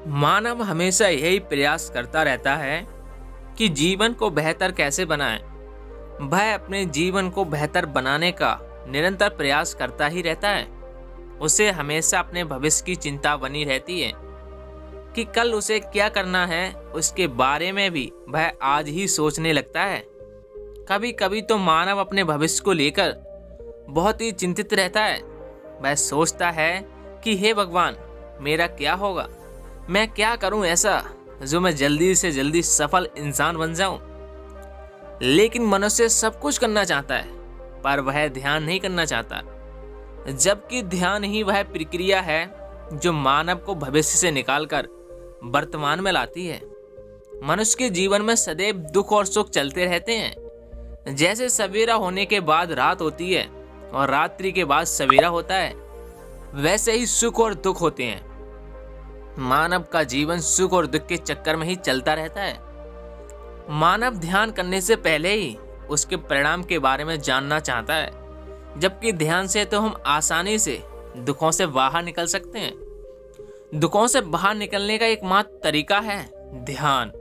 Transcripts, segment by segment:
मानव हमेशा यही प्रयास करता रहता है कि जीवन को बेहतर कैसे बनाए। वह अपने जीवन को बेहतर बनाने का निरंतर प्रयास करता ही रहता है। उसे हमेशा अपने भविष्य की चिंता बनी रहती है कि कल उसे क्या करना है। उसके बारे में भी वह आज ही सोचने लगता है। कभी कभी तो मानव अपने भविष्य को लेकर बहुत ही चिंतित रहता है। वह सोचता है कि हे भगवान, मेरा क्या होगा, मैं क्या करूं ऐसा जो मैं जल्दी से जल्दी सफल इंसान बन जाऊं। लेकिन मनुष्य सब कुछ करना चाहता है पर वह ध्यान नहीं करना चाहता, जबकि ध्यान ही वह प्रक्रिया है जो मानव को भविष्य से निकालकर वर्तमान में लाती है। मनुष्य के जीवन में सदैव दुख और सुख चलते रहते हैं। जैसे सवेरा होने के बाद रात होती है और रात्रि के बाद सवेरा होता है, वैसे ही सुख और दुख होते हैं। मानव का जीवन सुख और दुख के चक्कर में ही चलता रहता है। मानव ध्यान करने से पहले ही उसके परिणाम के बारे में जानना चाहता है, जबकि ध्यान से तो हम आसानी से दुखों से बाहर निकल सकते हैं। दुखों से बाहर निकलने का एकमात्र तरीका है ध्यान,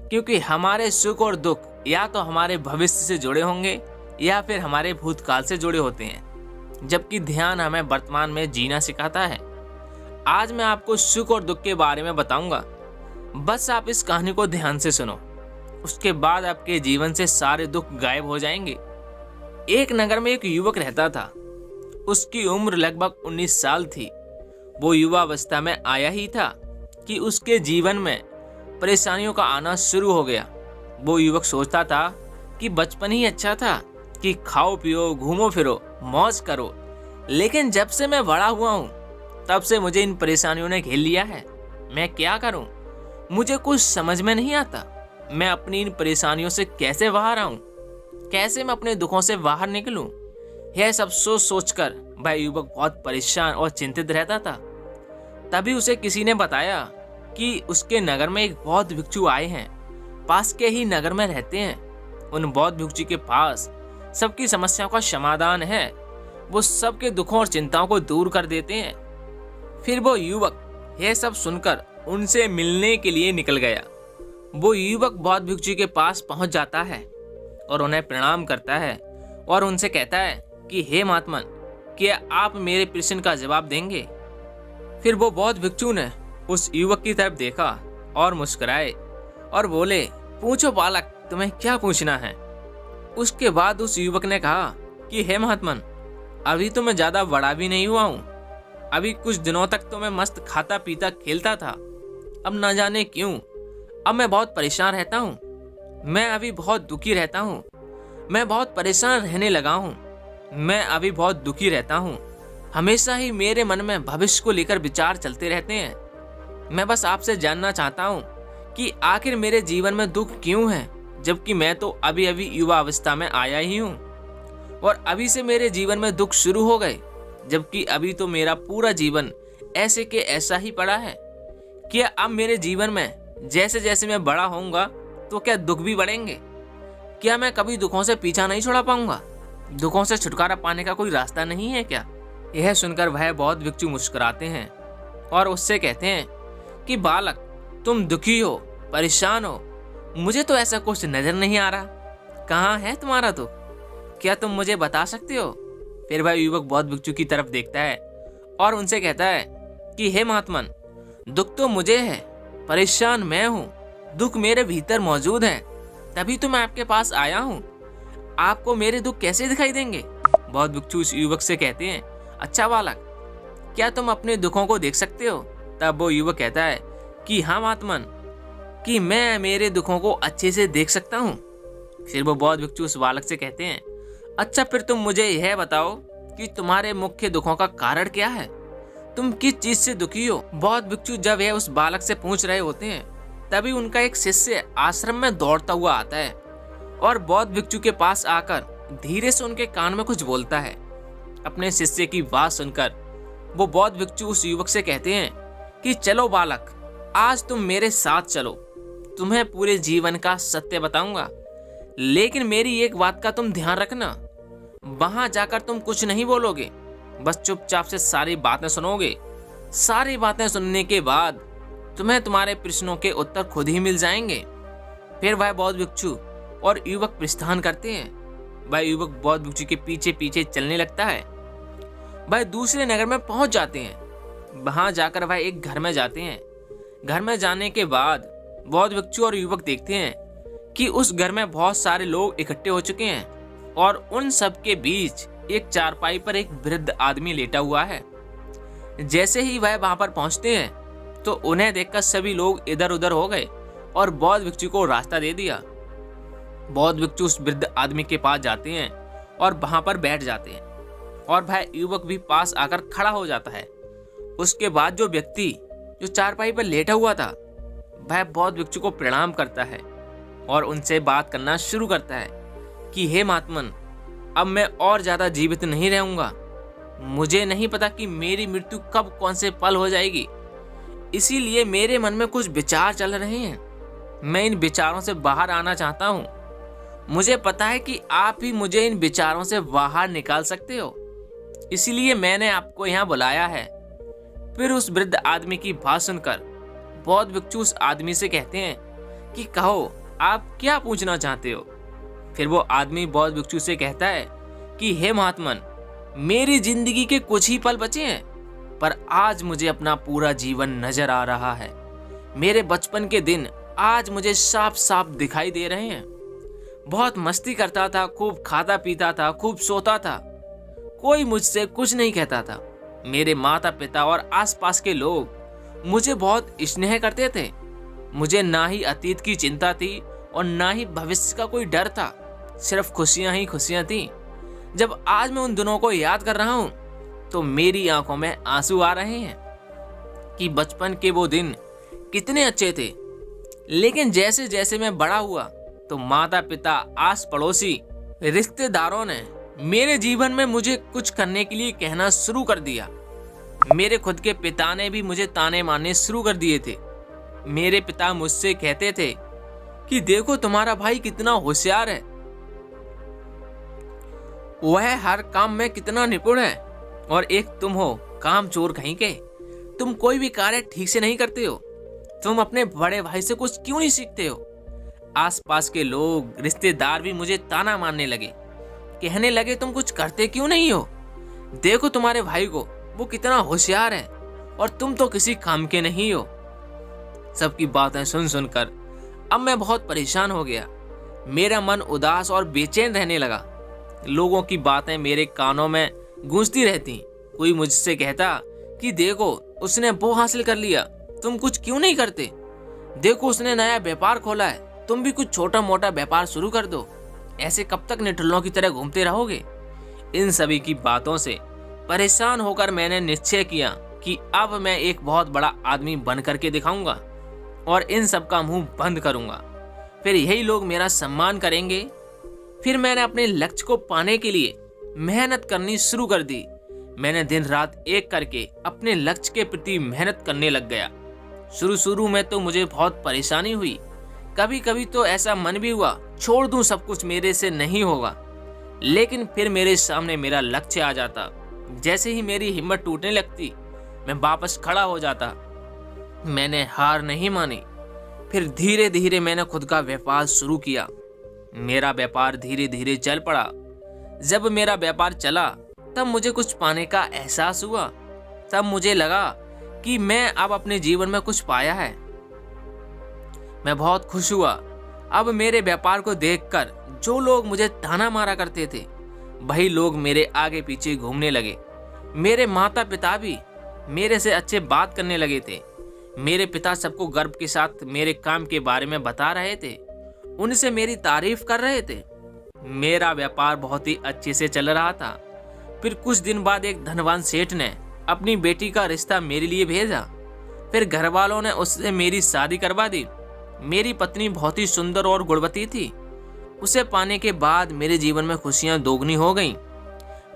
क्योंकि हमारे सुख और दुख या तो हमारे भविष्य से जुड़े होंगे या फिर हमारे भूतकाल से जुड़े होते हैं, जबकि ध्यान हमें वर्तमान में जीना सिखाता है। आज मैं आपको सुख और दुख के बारे में बताऊंगा। बस आप इस कहानी को ध्यान से सुनो, उसके बाद आपके जीवन से सारे दुख गायब हो जाएंगे। एक नगर में एक युवक रहता था। उसकी उम्र लगभग 19 साल थी। वो युवा अवस्था में आया ही था कि उसके जीवन में परेशानियों का आना शुरू हो गया। वो युवक सोचता था कि बचपन ही अच्छा था, कि खाओ पियो घूमो फिरो मौज करो, लेकिन जब से मैं बड़ा हुआ हूँ तब से मुझे इन परेशानियों ने घेर लिया है। मैं क्या करूं? मुझे कुछ समझ में नहीं आता। मैं अपनी इन परेशानियों से कैसे बाहर आऊं? कैसे मैं अपने दुखों से बाहर निकलूं? यह सब सोच सोचकर वह युवक बहुत परेशान और चिंतित रहता था। तभी उसे किसी ने बताया कि उसके नगर में एक बौद्ध भिक्षु आए हैं। पास के ही नगर में रहते हैं। उन बौद्ध भिक्षु के पास सबकी समस्याओं का समाधान है। वो सबके दुखों और चिंताओं को दूर कर देते हैं। फिर वो युवक यह सब सुनकर उनसे मिलने के लिए निकल गया। वो युवक बौद्ध भिक्षु के पास पहुंच जाता है और उन्हें प्रणाम करता है और उनसे कहता है कि हे महात्मन, क्या आप मेरे प्रश्न का जवाब देंगे? फिर वो बौद्ध भिक्षु ने उस युवक की तरफ देखा और मुस्कुराए और बोले, पूछो बालक, तुम्हें क्या पूछना है? उसके बाद उस युवक ने कहा कि हे महात्मन, अभी तो मैं ज्यादा बड़ा भी नहीं हुआ हूँ। अभी कुछ दिनों तक तो मैं मस्त खाता पीता खेलता था। अब ना जाने क्यों अब मैं बहुत परेशान रहता हूँ। मैं अभी बहुत दुखी रहता हूँ। मैं बहुत परेशान रहने लगा हूँ। मैं अभी बहुत दुखी रहता हूँ। हमेशा ही मेरे मन में भविष्य को लेकर विचार चलते रहते हैं। मैं बस आपसे जानना चाहता हूँ कि आखिर मेरे जीवन में दुख क्यों है, जबकि मैं तो अभी अभी युवा अवस्था में आया ही हूँ और अभी से मेरे जीवन में दुख शुरू हो गए, जबकि अभी तो मेरा पूरा जीवन ऐसे के ऐसा ही पड़ा है। क्या अब मेरे जीवन में जैसे जैसे मैं बड़ा होऊंगा तो क्या दुख भी बढ़ेंगे? क्या मैं कभी दुखों से पीछा नहीं छुड़ा पाऊंगा? दुखों से छुटकारा पाने का कोई रास्ता नहीं है क्या? यह सुनकर वह बौद्ध भिक्षु मुस्कुराते हैं और उससे कहते हैं कि बालक, तुम दुखी हो, परेशान हो, मुझे तो ऐसा कुछ नजर नहीं आ रहा। कहाँ है तुम्हारा दुख? क्या तुम मुझे बता सकते हो? फिर वह युवक बौद्ध भिक्षु की तरफ देखता है और उनसे कहता है कि हे महात्मन, दुख तो मुझे है, परेशान मैं हूँ, दुख मेरे भीतर मौजूद है, तभी तो मैं आपके पास आया हूँ। आपको मेरे दुख कैसे दिखाई देंगे? बौद्ध भिक्षु उस युवक से कहते हैं, अच्छा बालक, क्या तुम अपने दुखों को देख सकते हो? तब वो युवक कहता है कि हाँ महात्मन, कि मैं मेरे दुखों को अच्छे से देख सकता हूँ। फिर वो बौद्ध भिक्षु उस बालक से कहते हैं, अच्छा फिर तुम मुझे यह बताओ कि तुम्हारे मुख्य दुखों का कारण क्या है? तुम किस चीज से दुखी हो? बौद्ध भिक्षु जब यह उस बालक से पूछ रहे होते हैं, तभी उनका एक शिष्य आश्रम में दौड़ता हुआ आता है और बौद्ध भिक्षु के पास आकर धीरे से उनके कान में कुछ बोलता है। अपने शिष्य की बात सुनकर वो बौद्ध भिक्षु उस युवक से कहते हैं कि चलो बालक, आज तुम मेरे साथ चलो, तुम्हें पूरे जीवन का सत्य बताऊंगा, लेकिन मेरी एक बात का तुम ध्यान रखना। वहां जाकर तुम कुछ नहीं बोलोगे, बस चुपचाप से सारी बातें सुनोगे। सारी बातें सुनने के बाद तुम्हें तुम्हारे प्रश्नों के उत्तर खुद ही मिल जाएंगे। फिर वह बौद्ध भिक्षु और युवक प्रस्थान करते हैं। वह युवक बौद्ध भिक्षु के पीछे पीछे चलने लगता है। वह दूसरे नगर में पहुंच जाते हैं। वहां जाकर वह एक घर में जाते हैं। घर में जाने के बाद बौद्ध भिक्षु और युवक देखते हैं कि उस घर में बहुत सारे लोग इकट्ठे हो चुके हैं और उन सब के बीच एक चारपाई पर एक वृद्ध आदमी लेटा हुआ है। जैसे ही वह वहां पर पहुंचते हैं तो उन्हें देखकर सभी लोग इधर उधर हो गए और बौद्ध भिक्षु को रास्ता दे दिया। बौद्ध भिक्षु उस वृद्ध आदमी के पास जाते हैं और वहां पर बैठ जाते हैं और वह युवक भी पास आकर खड़ा हो जाता है। उसके बाद जो व्यक्ति जो चारपाई पर लेटा हुआ था वह बौद्ध भिक्षु को प्रणाम करता है और उनसे बात करना शुरू करता है कि हे महात्मन, अब मैं और ज्यादा जीवित नहीं रहूंगा। मुझे नहीं पता कि मेरी मृत्यु कब कौन से पल हो जाएगी, इसीलिए मेरे मन में कुछ विचार चल रहे हैं। मैं इन विचारों से बाहर आना चाहता हूँ। मुझे पता है कि आप ही मुझे इन विचारों से बाहर निकाल सकते हो, इसीलिए मैंने आपको यहाँ बुलाया है। फिर उस वृद्ध आदमी की बात सुनकर बौद्ध भिक्षु उस आदमी से कहते हैं कि कहो, आप क्या पूछना चाहते हो। फिर वो आदमी बौद्ध भिक्षु से कहता है कि हे महात्मन, मेरी जिंदगी के कुछ ही पल बचे हैं, पर आज मुझे अपना पूरा जीवन नजर आ रहा है। मेरे बचपन के दिन आज मुझे साफ साफ दिखाई दे रहे हैं। बहुत मस्ती करता था, खूब खाता पीता था, खूब सोता था। कोई मुझसे कुछ नहीं कहता था। मेरे माता पिता और आसपास के लोग मुझे बहुत स्नेह करते थे। मुझे ना ही अतीत की चिंता थी और ना ही भविष्य का कोई डर था। सिर्फ खुशियां ही खुशियां थी। जब आज मैं उन दिनों को याद कर रहा हूँ तो मेरी आंखों में आंसू आ रहे हैं कि बचपन के वो दिन कितने अच्छे थे। लेकिन जैसे जैसे मैं बड़ा हुआ तो माता पिता, आस पड़ोसी, रिश्तेदारों ने मेरे जीवन में मुझे कुछ करने के लिए कहना शुरू कर दिया। मेरे खुद के पिता ने भी मुझे ताने मारने शुरू कर दिए थे। मेरे पिता मुझसे कहते थे कि देखो तुम्हारा भाई कितना होशियार है, वह हर काम में कितना निपुण है, और एक तुम हो काम चोर कहीं के। तुम कोई भी कार्य ठीक से नहीं करते हो। तुम अपने बड़े भाई से कुछ क्यों नहीं सीखते हो। आसपास के लोग, रिश्तेदार भी मुझे ताना मारने लगे, कहने लगे तुम कुछ करते क्यों नहीं हो। देखो तुम्हारे भाई को, वो कितना होशियार है और तुम तो किसी काम के नहीं हो। सबकी बातें सुन सुनकर अब मैं बहुत परेशान हो गया। मेरा मन उदास और बेचैन रहने लगा। लोगों की बातें मेरे कानों में गूंजती रहती। कोई मुझसे कहता कि देखो उसने वो हासिल कर लिया, तुम कुछ क्यों नहीं करते। देखो उसने नया व्यापार खोला है, तुम भी कुछ छोटा मोटा व्यापार शुरू कर दो। ऐसे कब तक निठल्लों की तरह घूमते रहोगे। इन सभी की बातों से परेशान होकर मैंने निश्चय किया कि अब मैं एक बहुत बड़ा आदमी बन करके दिखाऊंगा और इन सब का मुंह बंद करूंगा। फिर यही लोग मेरा सम्मान करेंगे। फिर मैंने अपने लक्ष्य को पाने के लिए मेहनत करनी शुरू कर दी। मैंने दिन रात एक करके अपने लक्ष्य के प्रति मेहनत करने लग गया। शुरू में तो मुझे बहुत परेशानी हुई। कभी कभी तो ऐसा मन भी हुआ छोड़ दूं, सब कुछ मेरे से नहीं होगा। लेकिन फिर मेरे सामने मेरा लक्ष्य आ जाता। जैसे ही मेरी हिम्मत टूटने लगती, मैं वापस खड़ा हो जाता। मैंने हार नहीं मानी। फिर धीरे धीरे मैंने खुद का व्यापार शुरू किया। मेरा व्यापार धीरे धीरे चल पड़ा। जब मेरा व्यापार चला तब मुझे कुछ पाने का एहसास हुआ। तब मुझे लगा कि मैं अब अपने जीवन में कुछ पाया है। मैं बहुत खुश हुआ। अब मेरे व्यापार को देखकर जो लोग मुझे ताना मारा करते थे, वही लोग मेरे आगे पीछे घूमने लगे। मेरे माता पिता भी मेरे से अच्छे बात करने लगे थे। मेरे पिता सबको गर्व के साथ मेरे काम के बारे में बता रहे थे, उनसे मेरी तारीफ कर रहे थे। मेरा व्यापार बहुत ही अच्छे से चल रहा था। फिर कुछ दिन बाद एक धनवान सेठ ने अपनी बेटी का रिश्ता मेरे लिए भेजा। फिर घर वालों ने उससे मेरी शादी करवा दी। मेरी पत्नी बहुत ही सुंदर और गुणवती थी। उसे पाने के बाद मेरे जीवन में खुशियां दोगुनी हो गईं।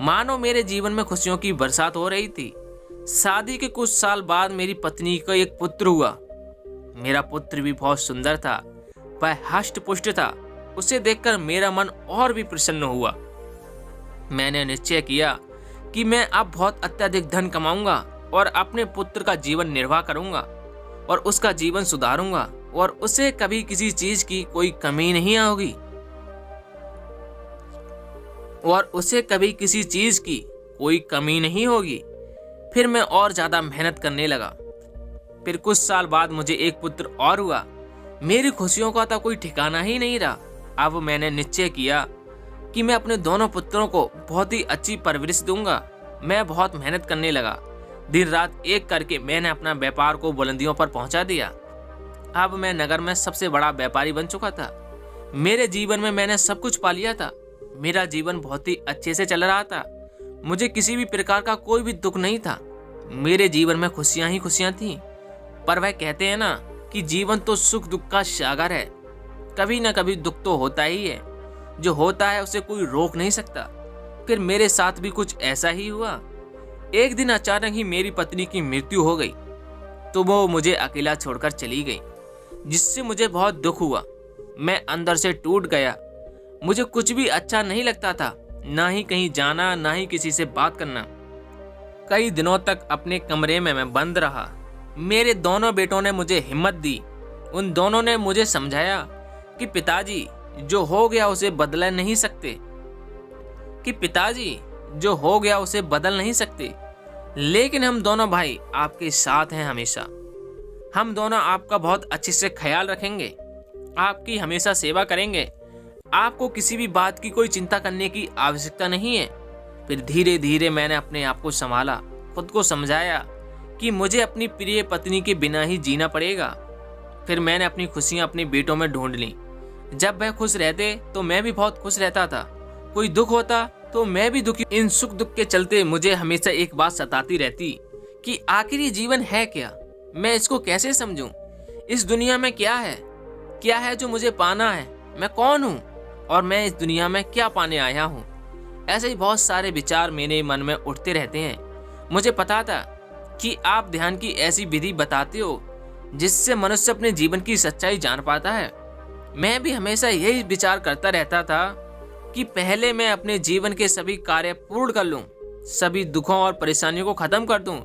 मानो मेरे जीवन में खुशियों की बरसात हो रही थी। शादी के कुछ साल बाद मेरी पत्नी का एक पुत्र हुआ। मेरा पुत्र भी बहुत सुंदर था, वह हष्ट पुष्ट था। उसे देखकर मेरा मन और भी प्रसन्न हुआ। मैंने निश्चय किया कि मैं अब बहुत अत्यधिक धन कमाऊंगा और अपने पुत्र का जीवन निर्वाह करूंगा। और उसका जीवन सुधारूंगा और उसे कभी किसी चीज की कोई कमी नहीं होगी और उसे कभी किसी चीज की कोई कमी नहीं होगी। फिर मैं और ज्यादा मेहनत करने लगा। फिर कुछ साल बाद मुझे एक पुत्र और हुआ। मेरी खुशियों का तो कोई ठिकाना ही नहीं रहा। अब मैंने निश्चय किया कि मैं अपने दोनों पुत्रों को बहुत ही अच्छी परवरिश दूंगा। मैं बहुत मेहनत करने लगा। दिन रात एक करके मैंने अपना व्यापार को बुलंदियों पर पहुंचा दिया। अब मैं नगर में सबसे बड़ा व्यापारी बन चुका था। मेरे जीवन में मैंने सब कुछ पा लिया था। मेरा जीवन बहुत ही अच्छे से चल रहा था। मुझे किसी भी प्रकार का कोई भी दुख नहीं था। मेरे जीवन में खुशियां ही खुशियां थीं। पर वह कहते हैं ना कि जीवन तो सुख दुख का सागर है। कभी ना कभी दुख तो होता ही है। जो होता है उसे कोई रोक नहीं सकता। फिर मेरे साथ भी कुछ ऐसा ही हुआ। एक दिन अचानक ही मेरी पत्नी की मृत्यु हो गई, तो वो मुझे अकेला छोड़कर चली गई, जिससे मुझे बहुत दुख हुआ। मैं अंदर से टूट गया। मुझे कुछ भी अच्छा नहीं लगता था, ना ही कहीं जाना, ना ही किसी से बात करना। कई दिनों तक अपने कमरे में मैं बंद रहा। मेरे दोनों बेटों ने मुझे हिम्मत दी। उन दोनों ने मुझे समझाया कि पिताजी जो हो गया उसे बदल नहीं सकते, लेकिन हम दोनों भाई आपके साथ हैं हमेशा। हम दोनों आपका बहुत अच्छे से ख्याल रखेंगे, आपकी हमेशा सेवा करेंगे। आपको किसी भी बात की कोई चिंता करने की आवश्यकता नहीं है। फिर धीरे धीरे मैंने अपने आप को संभाला, खुद को समझाया कि मुझे अपनी प्रिय पत्नी के बिना ही जीना पड़ेगा। फिर मैंने अपनी खुशियां अपने बेटों में ढूंढ ली। जब वह खुश रहते तो मैं भी बहुत खुश रहता था। कोई दुख होता तो मैं भी दुखी। इन सुख दुख के चलते मुझे हमेशा एक बात सताती रहती कि आखिर ये जीवन है क्या? मैं इसको कैसे समझूं? इस दुनिया में क्या है जो मुझे पाना है? मैं कौन हूँ और मैं इस दुनिया में क्या पाने आया हूँ? ऐसे ही बहुत सारे विचार मेरे मन में उठते रहते हैं। मुझे पता था कि आप ध्यान की ऐसी विधि बताते हो जिससे मनुष्य अपने जीवन की सच्चाई जान पाता है। मैं भी हमेशा यही विचार करता रहता था कि पहले मैं अपने जीवन के सभी कार्य पूर्ण कर लूं, सभी दुखों और परेशानियों को खत्म कर दूं,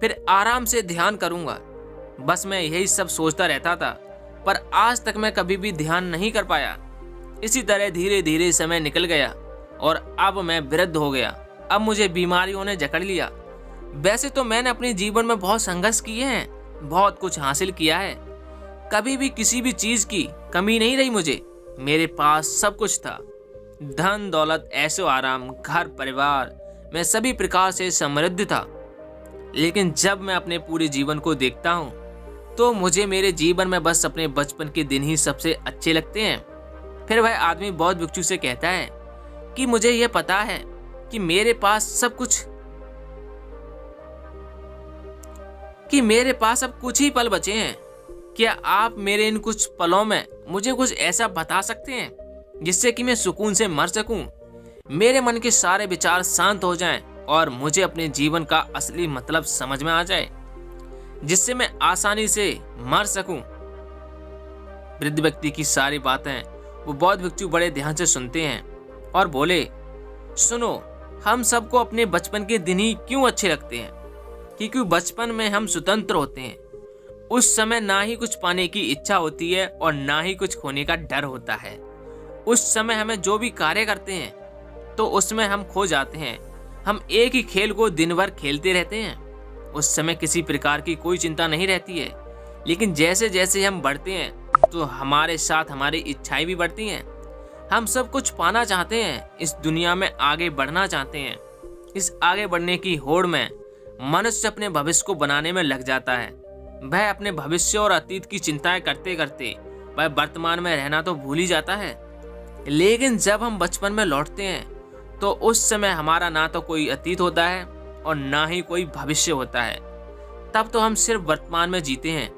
फिर आराम से ध्यान करूंगा। बस मैं यही सब सोचता रहता था, पर आज तक मैं कभी भी ध्यान नहीं कर पाया। इसी तरह धीरे धीरे समय निकल गया और अब मैं वृद्ध हो गया। अब मुझे बीमारियों ने जकड़ लिया। वैसे तो मैंने अपने जीवन में बहुत संघर्ष किए हैं, बहुत कुछ हासिल किया है। कभी भी किसी भी चीज की कमी नहीं रही मुझे। मेरे पास सब कुछ था, धन दौलत, ऐशो आराम, घर परिवार, मैं सभी प्रकार से समृद्ध था। लेकिन जब मैं अपने पूरे जीवन को देखता हूँ तो मुझे मेरे जीवन में बस अपने बचपन के दिन ही सबसे अच्छे लगते हैं। फिर वह आदमी बहुत भिक्षु से कहता है कि मुझे यह पता है कि मेरे पास अब कुछ ही पल बचे हैं। क्या आप मेरे इन कुछ पलों में मुझे कुछ ऐसा बता सकते हैं जिससे कि मैं सुकून से मर सकूं, मेरे मन के सारे विचार शांत हो जाएं और मुझे अपने जीवन का असली मतलब समझ में आ जाए, जिससे मैं आसानी से मर सकूं। वृद्ध व्यक्ति की सारी बातें वो बौद्ध भिक्षु बड़े ध्यान से सुनते हैं और बोले, सुनो, हम सबको अपने बचपन के दिन ही क्यों अच्छे लगते हैं? क्योंकि बचपन में हम स्वतंत्र होते हैं। उस समय ना ही कुछ पाने की इच्छा होती है और ना ही कुछ खोने का डर होता है। उस समय हमें जो भी कार्य करते हैं तो उसमें हम खो जाते हैं। हम एक ही खेल को दिन भर खेलते रहते हैं। उस समय किसी प्रकार की कोई चिंता नहीं रहती है। लेकिन जैसे जैसे हम बढ़ते हैं तो हमारे साथ हमारी इच्छाएं भी बढ़ती हैं। हम सब कुछ पाना चाहते हैं, इस दुनिया में आगे बढ़ना चाहते हैं। इस आगे बढ़ने की होड़ में मनुष्य अपने भविष्य को बनाने में लग जाता है। वह अपने भविष्य और अतीत की चिंताएं करते करते वह वर्तमान में रहना तो भूल ही जाता है। लेकिन जब हम बचपन में लौटते हैं तो उस समय हमारा ना तो कोई अतीत होता है और ना ही कोई भविष्य होता है। तब तो हम सिर्फ वर्तमान में जीते हैं,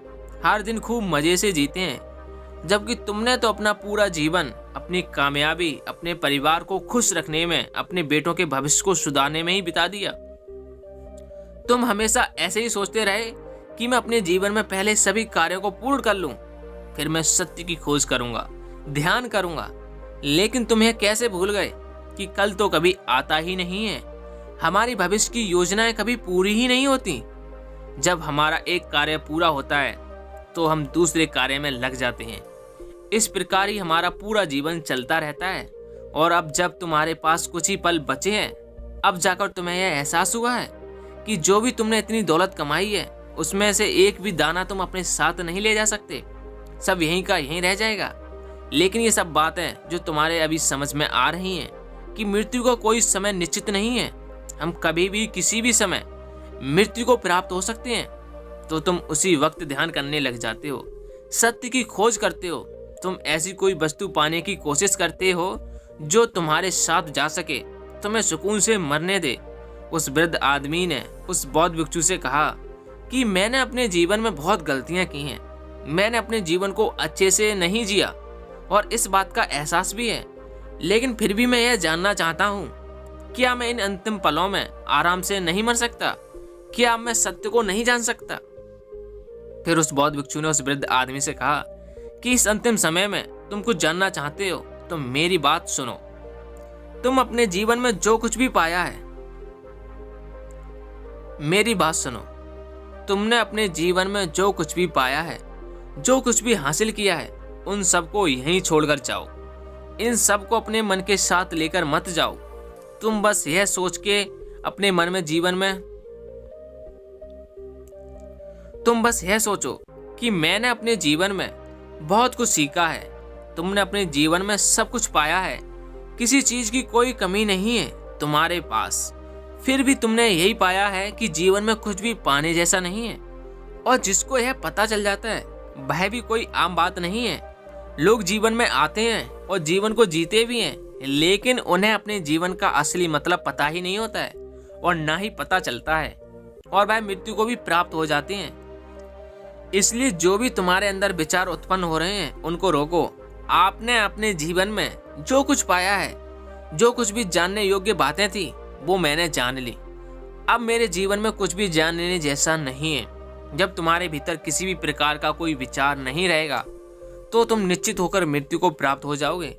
हर दिन खूब मजे से जीते हैं। जबकि तुमने तो अपना पूरा जीवन अपनी कामयाबी, अपने परिवार को खुश रखने में, अपने बेटों के भविष्य को सुधारने में ही बिता दिया। तुम हमेशा ऐसे ही सोचते रहे कि मैं अपने जीवन में पहले सभी कार्यों को पूर्ण कर लूं, फिर मैं सत्य की खोज करूंगा, ध्यान करूंगा। लेकिन तुम यह कैसे भूल गए कि कल तो कभी आता ही नहीं है। हमारी भविष्य की योजनाएं कभी पूरी ही नहीं होती। जब हमारा एक कार्य पूरा होता है तो हम दूसरे कार्य में लग जाते हैं। इस प्रकार ही हमारा पूरा जीवन चलता रहता है। और अब जब तुम्हारे पास कुछ ही पल बचे हैं, अब जाकर तुम्हें यह एहसास हुआ है कि जो भी तुमने इतनी दौलत कमाई है उसमें से एक भी दाना तुम अपने साथ नहीं ले जा सकते, सब यहीं का यहीं रह जाएगा। लेकिन ये सब बातें जो तुम्हारे अभी समझ में आ रही हैं कि मृत्यु का कोई समय निश्चित नहीं है, हम कभी भी किसी भी समय मृत्यु को प्राप्त हो सकते हैं, तो तुम उसी वक्त ध्यान करने लग जाते हो, सत्य की खोज करते हो। तुम ऐसी कोई वस्तु पाने की कोशिश करते हो जो तुम्हारे साथ जा सके, तुम्हें सुकून से मरने दे। उस वृद्ध आदमी ने उस बौद्ध भिक्षु से कहा कि मैंने अपने जीवन में बहुत गलतियां की हैं, मैंने अपने जीवन को अच्छे से नहीं जिया और इस बात का एहसास भी है, लेकिन फिर भी मैं यह जानना चाहता हूँ, क्या मैं इन अंतिम पलों में आराम से नहीं मर सकता? क्या मैं सत्य को नहीं जान सकता? फिर उस बौद्ध भिक्षु ने उस वृद्ध आदमी से कहा कि इस अंतिम समय में तुम कुछ जानना चाहते हो तो मेरी बात सुनो। तुम अपने जीवन में जो कुछ भी पाया है, मेरी बात सुनो, तुमने अपने जीवन में जो कुछ भी पाया है, जो कुछ भी हासिल किया है, उन सबको यहीं छोड़कर जाओ। इन सब को अपने मन के साथ लेकर मत जाओ। तुम बस यह सोच के अपने मन में तुम बस यह सोचो कि मैंने अपने जीवन में बहुत कुछ सीखा है। तुमने अपने जीवन में सब कुछ पाया है, किसी चीज की कोई कमी नहीं है तुम्हारे पास। फिर भी तुमने यही पाया है कि जीवन में कुछ भी पाने जैसा नहीं है। और जिसको यह पता चल जाता है वह भी कोई आम बात नहीं है। लोग जीवन में आते हैं और जीवन को जीते भी हैं, लेकिन उन्हें अपने जीवन का असली मतलब पता ही नहीं होता है और ना ही पता चलता है, और वह मृत्यु को भी प्राप्त हो जाते हैं। इसलिए जो भी तुम्हारे अंदर विचार उत्पन्न हो रहे हैं उनको रोको। आपने अपने जीवन में जो कुछ पाया है, जो कुछ भी जानने योग्य बातें थी, वो मैंने जान ली। अब मेरे जीवन में कुछ भी जानने जैसा नहीं है। जब तुम्हारे भीतर किसी भी प्रकार का कोई विचार नहीं रहेगा तो तुम निश्चित होकर मृत्यु को प्राप्त हो जाओगे।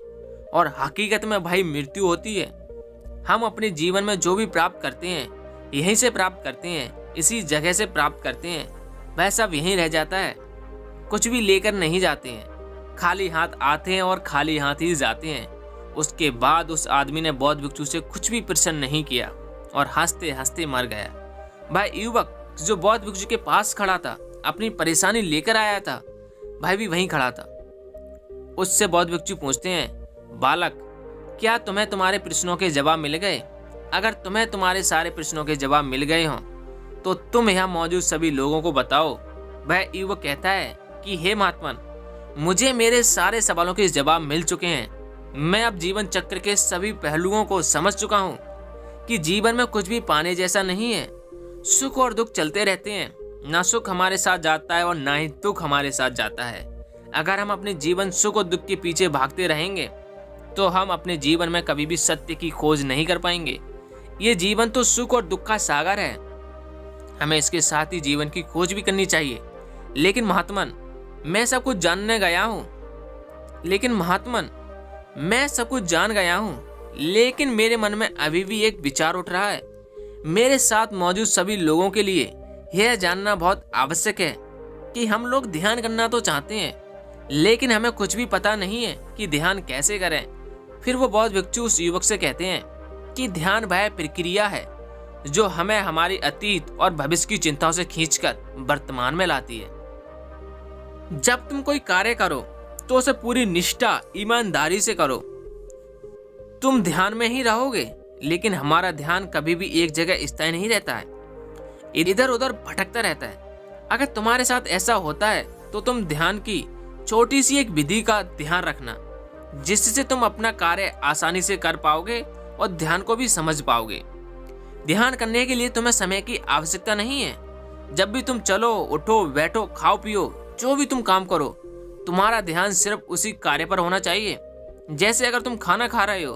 और हकीकत में भाई मृत्यु होती है। हम अपने जीवन में जो भी प्राप्त करते हैं यहीं से प्राप्त करते हैं, इसी जगह से प्राप्त करते हैं, वह सब यहीं रह जाता है। कुछ भी लेकर नहीं जाते हैं, खाली हाथ आते हैं और खाली हाथ ही जाते हैं। उसके बाद उस आदमी ने बौद्ध भिक्षु से कुछ भी प्रश्न नहीं किया और हंसते हंसते मर गया। भाई युवक जो बौद्ध भिक्षु के पास खड़ा था, अपनी परेशानी लेकर आया था, भाई भी वहीं खड़ा था। उससे बौद्ध भिक्षु पूछते हैं, बालक क्या तुम्हें तुम्हारे प्रश्नों के जवाब मिल गए? अगर तुम्हें तुम्हारे सारे प्रश्नों के जवाब मिल गए हों तो तुम यहाँ मौजूद सभी लोगों को बताओ। वह युवक कहता है कि हे महात्मन, मुझे मेरे सारे सवालों के जवाब मिल चुके हैं। मैं अब जीवन चक्र के सभी पहलुओं को समझ चुका हूँ कि जीवन में कुछ भी पाने जैसा नहीं है। सुख और दुख चलते रहते हैं, ना सुख हमारे साथ जाता है और ना ही दुख हमारे साथ जाता है। अगर हम अपने जीवन सुख और दुख के पीछे भागते रहेंगे तो हम अपने जीवन में कभी भी सत्य की खोज नहीं कर पाएंगे। ये जीवन तो सुख और दुख का सागर है, हमें इसके साथ ही जीवन की खोज भी करनी चाहिए। लेकिन महात्मन मैं सब कुछ जानने गया हूँ मैं सब कुछ जान गया हूँ, लेकिन मेरे मन में अभी भी एक विचार उठ रहा है। मेरे साथ मौजूद सभी लोगों के लिए यह जानना बहुत आवश्यक है कि हम लोग ध्यान करना तो चाहते हैं, लेकिन हमें कुछ भी पता नहीं है कि ध्यान कैसे करें। फिर वो बौद्ध भिक्षु उस युवक से कहते हैं कि ध्यान वह प्रक्रिया है जो हमें हमारी अतीत और भविष्य की चिंताओं से खींचकर वर्तमान में लाती है। जब तुम कोई कार्य करो तो उसे पूरी निष्ठा ईमानदारी से करो। तुम ध्यान में ही रहोगे, लेकिन हमारा ध्यान कभी भी एक जगह स्थायी नहीं रहता है, इधर उधर भटकता रहता है। अगर तुम्हारे साथ ऐसा होता है तो तुम ध्यान की छोटी सी एक विधि का ध्यान रखना, जिससे तुम अपना कार्य आसानी से कर पाओगे और ध्यान को भी समझ पाओगे। ध्यान करने के लिए तुम्हें समय की आवश्यकता नहीं है। जब भी तुम चलो, उठो, बैठो, खाओ, पियो, जो भी तुम काम करो, तुम्हारा ध्यान सिर्फ उसी कार्य पर होना चाहिए। जैसे अगर तुम खाना खा रहे हो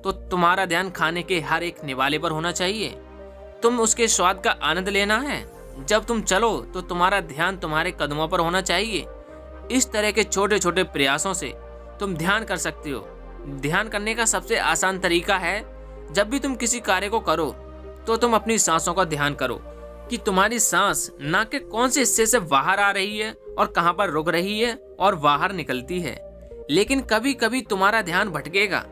तो तुम्हारा ध्यान खाने के हर एक निवाले पर होना चाहिए। तुम उसके स्वाद का आनंद लेना है। जब तुम चलो तो तुम्हारा ध्यान तुम्हारे कदमों पर होना चाहिए। इस तरह के छोटे छोटे प्रयासों से तुम ध्यान कर सकते हो। ध्यान करने का सबसे आसान तरीका है, जब भी तुम किसी कार्य को करो तो तुम अपनी सांसों का ध्यान करो कि तुम्हारी सांस नाक के कौन से हिस्से से बाहर आ रही है और कहाँ पर रुक रही है और बाहर निकलती है। लेकिन कभी कभी तुम्हारा ध्यान भटकेगा,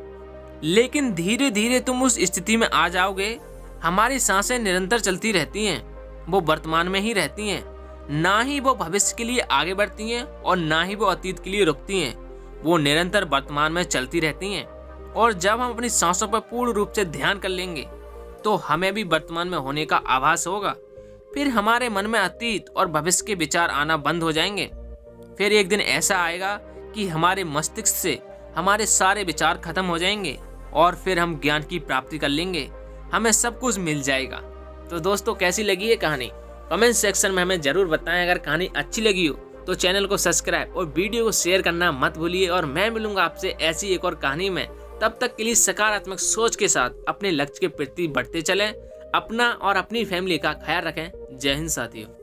लेकिन धीरे धीरे तुम उस स्थिति में आ जाओगे। हमारी सांसें निरंतर चलती रहती हैं, वो वर्तमान में ही रहती हैं, ना ही वो भविष्य के लिए आगे बढ़ती हैं और ना ही वो अतीत के लिए रुकती हैं। वो निरंतर वर्तमान में चलती रहती हैं। और जब हम अपनी सांसों पर पूर्ण रूप से ध्यान कर लेंगे तो हमें भी वर्तमान में होने का आभास होगा। फिर हमारे मन में अतीत और भविष्य के विचार आना बंद हो जाएंगे। फिर एक दिन ऐसा आएगा कि हमारे मस्तिष्क से हमारे सारे विचार खत्म हो जाएंगे और फिर हम ज्ञान की प्राप्ति कर लेंगे, हमें सब कुछ मिल जाएगा। तो दोस्तों, कैसी लगी ये कहानी? कमेंट सेक्शन में हमें जरूर बताएं। अगर कहानी अच्छी लगी हो तो चैनल को सब्सक्राइब और वीडियो को शेयर करना मत भूलिए। और मैं मिलूंगा आपसे ऐसी एक और कहानी में। तब तक के लिए सकारात्मक सोच के साथ अपने लक्ष्य के प्रति बढ़ते चलें। अपना और अपनी फैमिली का ख्याल रखें। जय हिंद साथियों।